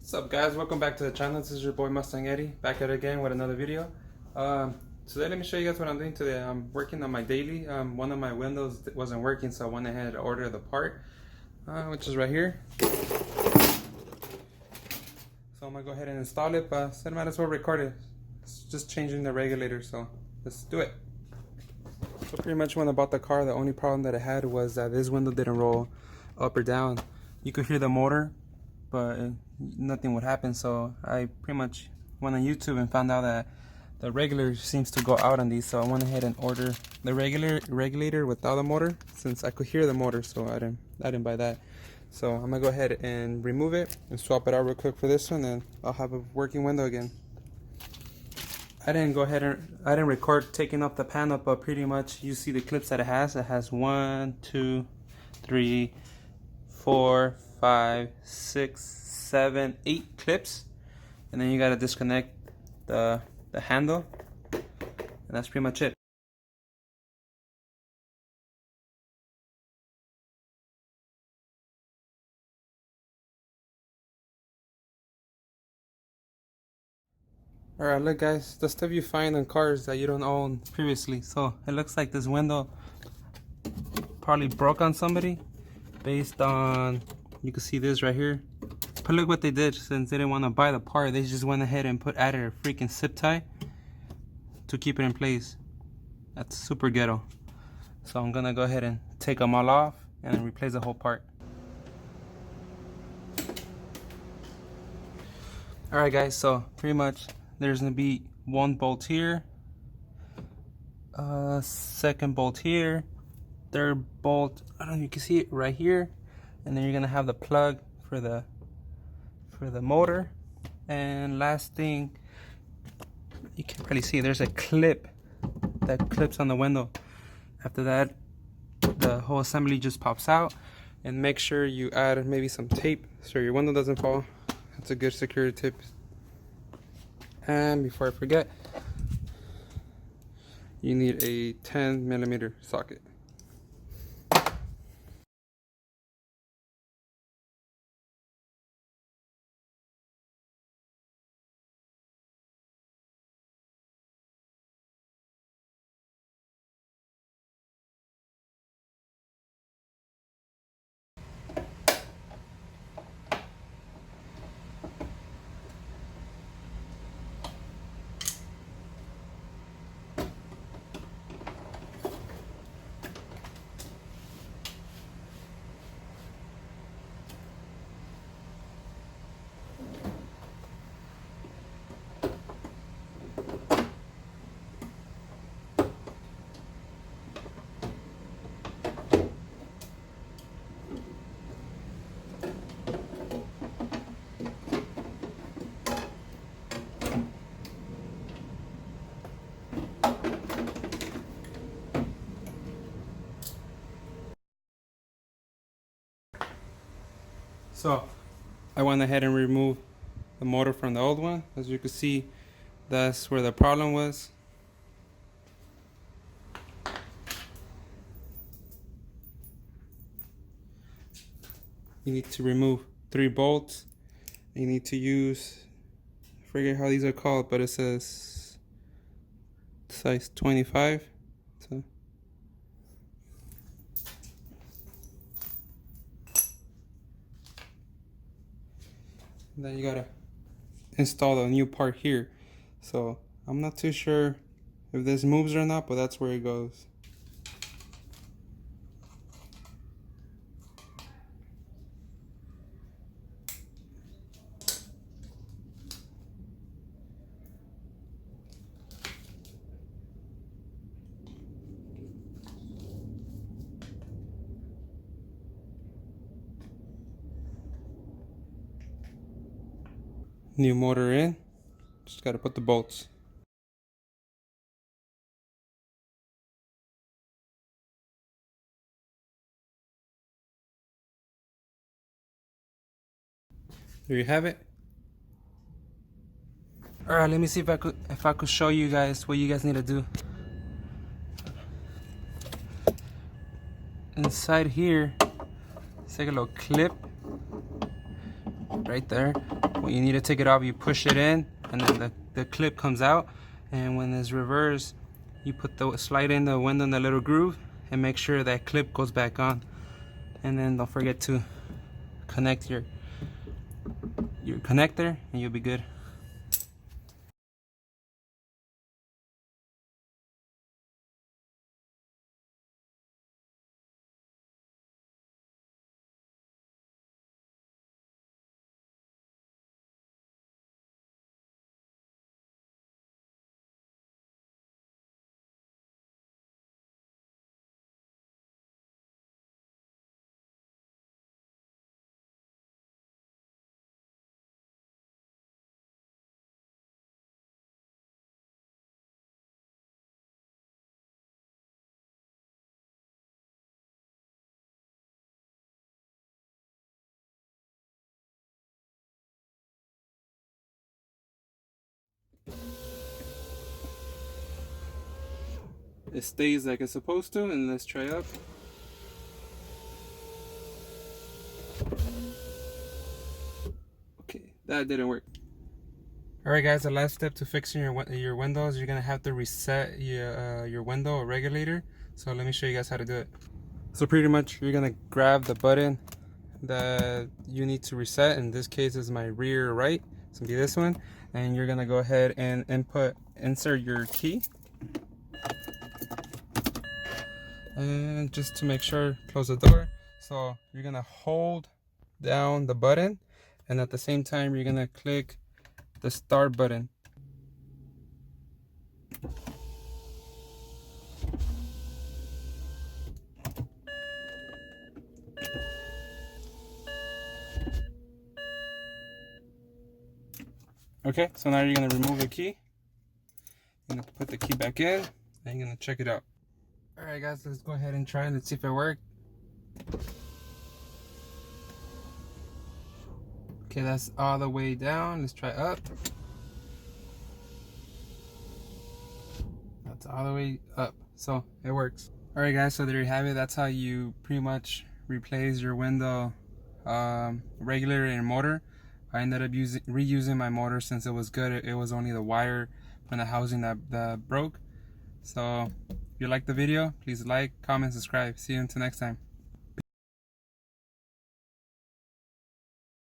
What's up, guys? Welcome back to the channel. This is your boy Mustang Eddie, back at it again with another video. Today let me show you guys what I'm doing today. I'm working on my daily. One of my windows wasn't working, so I went ahead and ordered the part, which is right here. So I'm gonna go ahead and install it, but I might as well record it. It's just changing the regulator, so let's do it. So pretty much when I bought the car, the only problem that I had was that this window didn't roll up or down. You could hear the motor, but nothing would happen. So I pretty much went on YouTube and found out that the regulator seems to go out on these, so I went ahead and ordered the regulator without the motor, since I could hear the motor, so I didn't buy that. So I'm gonna go ahead and remove it and swap it out real quick for this one, and I'll have a working window again. I didn't record taking off the panel, but pretty much you see the clips that it has. It has 1, 2, 3, 4, 5, 6, 7, 8 clips, and then you gotta disconnect the handle, and that's pretty much it. Alright, look guys, the stuff you find in cars that you don't own previously. So it looks like this window probably broke on somebody, based on, you can see this right here. But look what they did. Since they didn't want to buy the part, they just went ahead and added a freaking zip tie to keep it in place. That's super ghetto. So I'm gonna go ahead and take them all off and then replace the whole part. Alright guys, so pretty much there's gonna be one bolt here, second bolt here, third bolt, I don't know, you can see it right here, and then you're gonna have the plug for the motor. And last thing, you can probably see there's a clip that clips on the window. After that, the whole assembly just pops out. And make sure you add maybe some tape so your window doesn't fall. That's a good security tip. And before I forget, you need a 10mm socket. So I went ahead and removed the motor from the old one. As you can see, that's where the problem was. You need to remove 3 bolts. You need to use, I forget how these are called, but it says size 25. So then you gotta install the new part here. So I'm not too sure if this moves or not, but that's where it goes. New motor in, just gotta put the bolts. There you have it. Alright, let me see if I could show you guys what you guys need to do. Inside here, it's like a little clip right there. When you need to take it off, you push it in, and then the clip comes out. And when it's reversed, you put the slide in the window in the little groove and make sure that clip goes back on. And then don't forget to connect your connector, and you'll be good. It stays like it's supposed to, and let's try up. Okay, that didn't work. Alright guys, the last step to fixing your windows, you're gonna have to reset your window regulator. So let me show you guys how to do it. So pretty much you're gonna grab the button that you need to reset. In this case is my rear right, so it'll be this one, and you're gonna go ahead and insert your key, and just to make sure, close the door. So you're gonna hold down the button, and at the same time you're gonna click the start button. Okay, so now you're gonna remove the key. You're gonna put the key back in, and you're gonna check it out. Alright guys, let's go ahead and try it and see if it worked. Okay, that's all the way down. Let's try up. That's all the way up, so it works. Alright guys, so there you have it. That's how you pretty much replace your window regulator and motor. I ended up reusing my motor since it was good. It was only the wire from the housing that broke. So if you like the video, please like, comment, subscribe. See you until next time.